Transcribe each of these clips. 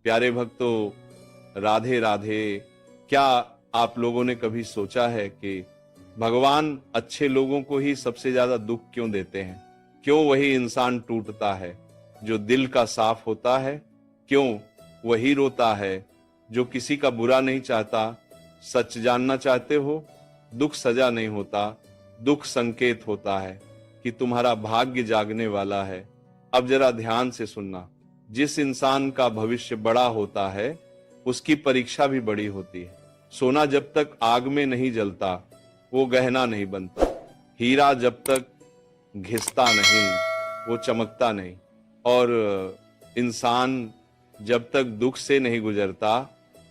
प्यारे भक्तों, राधे राधे। क्या आप लोगों ने कभी सोचा है कि भगवान अच्छे लोगों को ही सबसे ज्यादा दुख क्यों देते हैं? क्यों वही इंसान टूटता है जो दिल का साफ होता है? क्यों वही रोता है जो किसी का बुरा नहीं चाहता? सच जानना चाहते हो? दुख सजा नहीं होता, दुख संकेत होता है कि तुम्हारा भाग्य जागने वाला है। अब जरा ध्यान से सुनना। जिस इंसान का भविष्य बड़ा होता है उसकी परीक्षा भी बड़ी होती है। सोना जब तक आग में नहीं जलता वो गहना नहीं बनता। हीरा जब तक घिसता नहीं वो चमकता नहीं। और इंसान जब तक दुख से नहीं गुजरता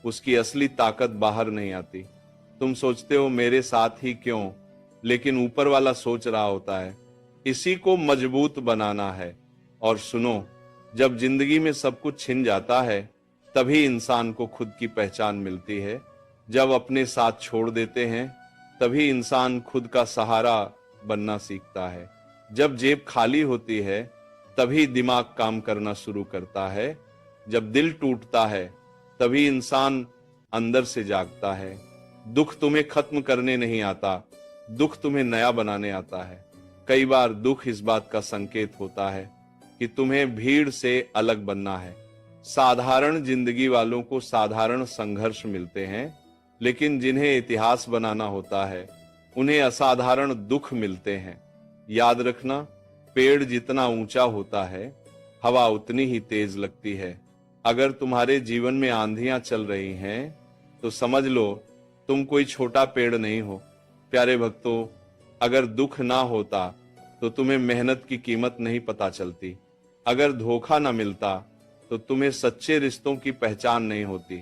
उसकी असली ताकत बाहर नहीं आती। तुम सोचते हो मेरे साथ ही क्यों, लेकिन ऊपर वाला सोच रहा होता है इसी को मजबूत बनाना है। और सुनो, जब जिंदगी में सब कुछ छिन जाता है तभी इंसान को खुद की पहचान मिलती है। जब अपने साथ छोड़ देते हैं तभी इंसान खुद का सहारा बनना सीखता है। जब जेब खाली होती है तभी दिमाग काम करना शुरू करता है। जब दिल टूटता है तभी इंसान अंदर से जागता है। दुख तुम्हें खत्म करने नहीं आता, दुख तुम्हें नया बनाने आता है। कई बार दुख इस बात का संकेत होता है कि तुम्हें भीड़ से अलग बनना है। साधारण जिंदगी वालों को साधारण संघर्ष मिलते हैं, लेकिन जिन्हें इतिहास बनाना होता है उन्हें असाधारण दुख मिलते हैं। याद रखना, पेड़ जितना ऊंचा होता है हवा उतनी ही तेज लगती है। अगर तुम्हारे जीवन में आंधियां चल रही हैं तो समझ लो तुम कोई छोटा पेड़ नहीं हो। प्यारे भक्तों, अगर दुख ना होता तो तुम्हें मेहनत की कीमत नहीं पता चलती। अगर धोखा ना मिलता तो तुम्हें सच्चे रिश्तों की पहचान नहीं होती।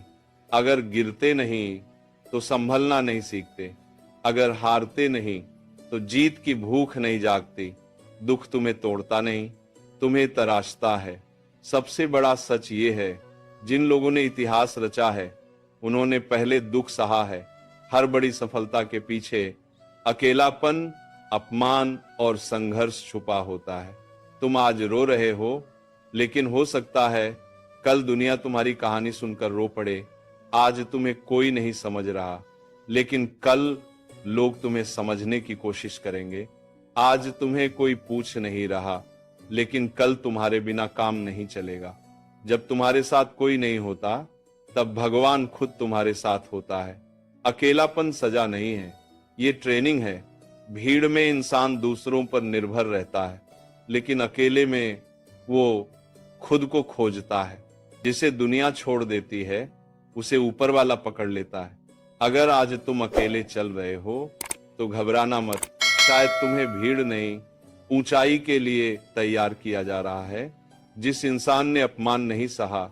अगर गिरते नहीं तो संभलना नहीं सीखते। अगर हारते नहीं तो जीत की भूख नहीं जागती। दुख तुम्हें तोड़ता नहीं, तुम्हें तराशता है। सबसे बड़ा सच ये है, जिन लोगों ने इतिहास रचा है उन्होंने पहले दुख सहा है। हर बड़ी सफलता के पीछे अकेलापन, अपमान और संघर्ष छुपा होता है। तुम आज रो रहे हो, लेकिन हो सकता है कल दुनिया तुम्हारी कहानी सुनकर रो पड़े। आज तुम्हें कोई नहीं समझ रहा, लेकिन कल लोग तुम्हें समझने की कोशिश करेंगे। आज तुम्हें कोई पूछ नहीं रहा, लेकिन कल तुम्हारे बिना काम नहीं चलेगा। जब तुम्हारे साथ कोई नहीं होता तब भगवान खुद तुम्हारे साथ होता है। अकेलापन सजा नहीं है, ये ट्रेनिंग है। भीड़ में इंसान दूसरों पर निर्भर रहता है, लेकिन अकेले में वो खुद को खोजता है। जिसे दुनिया छोड़ देती है उसे ऊपर वाला पकड़ लेता है। अगर आज तुम अकेले चल रहे हो तो घबराना मत। शायद तुम्हें भीड़ नहीं, ऊंचाई के लिए तैयार किया जा रहा है। जिस इंसान ने अपमान नहीं सहा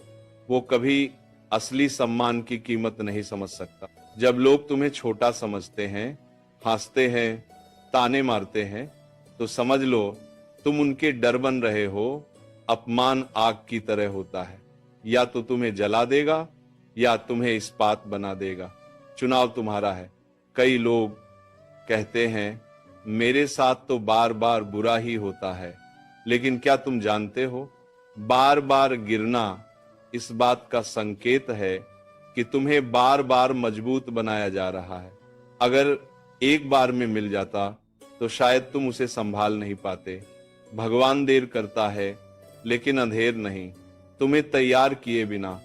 वो कभी असली सम्मान की कीमत नहीं समझ सकता। जब लोग तुम्हें छोटा समझते हैं, हंसते हैं, ताने मारते हैं, तो समझ लो तुम उनके डर बन रहे हो। अपमान आग की तरह होता है, या तो तुम्हें जला देगा या तुम्हें इस्पात बना देगा। चुनाव तुम्हारा है। कई लोग कहते हैं मेरे साथ तो बार बार बुरा ही होता है, लेकिन क्या तुम जानते हो बार बार गिरना इस बात का संकेत है कि तुम्हें बार बार मजबूत बनाया जा रहा है। अगर एक बार में मिल जाता तो शायद तुम उसे संभाल नहीं पाते। भगवान देर करता है लेकिन अंधेर नहीं। तुम्हें तैयार किए बिना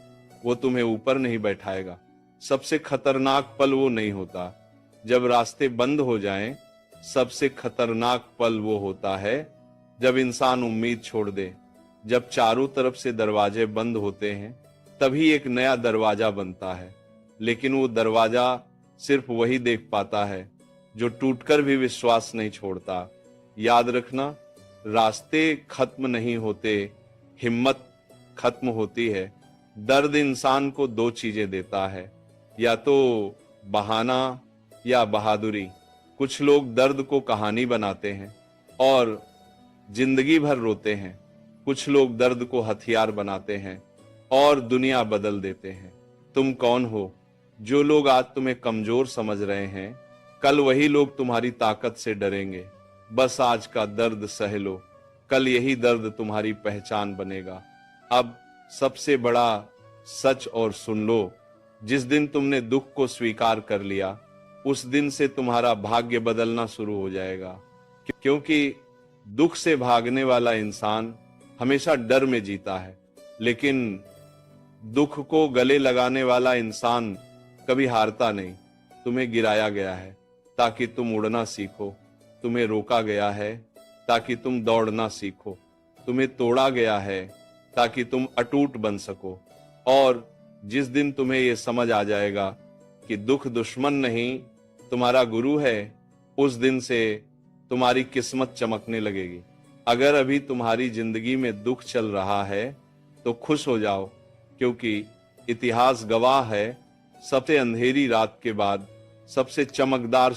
वो तुम्हें ऊपर नहीं बैठाएगा। सबसे खतरनाक पल वो नहीं होता जब रास्ते बंद हो जाएं। सबसे खतरनाक पल वो होता है जब इंसान उम्मीद छोड़ दे। जब चारों तरफ से दरवाजे बंद होते हैं तभी एक नया दरवाजा बनता है, लेकिन वो दरवाजा सिर्फ वही देख पाता है जो टूटकर भी विश्वास नहीं छोड़ता। याद रखना, रास्ते खत्म नहीं होते, हिम्मत खत्म होती है। दर्द इंसान को दो चीजें देता है, या तो बहाना या बहादुरी। कुछ लोग दर्द को कहानी बनाते हैं और जिंदगी भर रोते हैं। कुछ लोग दर्द को हथियार बनाते हैं और दुनिया बदल देते हैं। तुम कौन हो? जो लोग आज तुम्हें कमजोर समझ रहे हैं, कल वही लोग तुम्हारी ताकत से डरेंगे। बस आज का दर्द सह लो, कल यही दर्द तुम्हारी पहचान बनेगा। अब सबसे बड़ा सच और सुन लो, जिस दिन तुमने दुख को स्वीकार कर लिया उस दिन से तुम्हारा भाग्य बदलना शुरू हो जाएगा। क्योंकि दुख से भागने वाला इंसान हमेशा डर में जीता है, लेकिन दुख को गले लगाने वाला इंसान कभी हारता नहीं। तुम्हें गिराया गया है ताकि तुम उड़ना सीखो, तुम्हें रोका गया है ताकि तुम दौड़ना सीखो, तुम्हें तोड़ा गया है ताकि तुम अटूट बन सको। और जिस दिन तुम्हें यह समझ आ जाएगा कि दुख दुश्मन नहीं तुम्हारा गुरु है, उस दिन से तुम्हारी किस्मत चमकने लगेगी। अगर अभी तुम्हारी जिंदगी में दुख चल रहा है तो खुश हो जाओ, क्योंकि इतिहास गवाह है सबसे अंधेरी रात के बाद सबसे चमकदार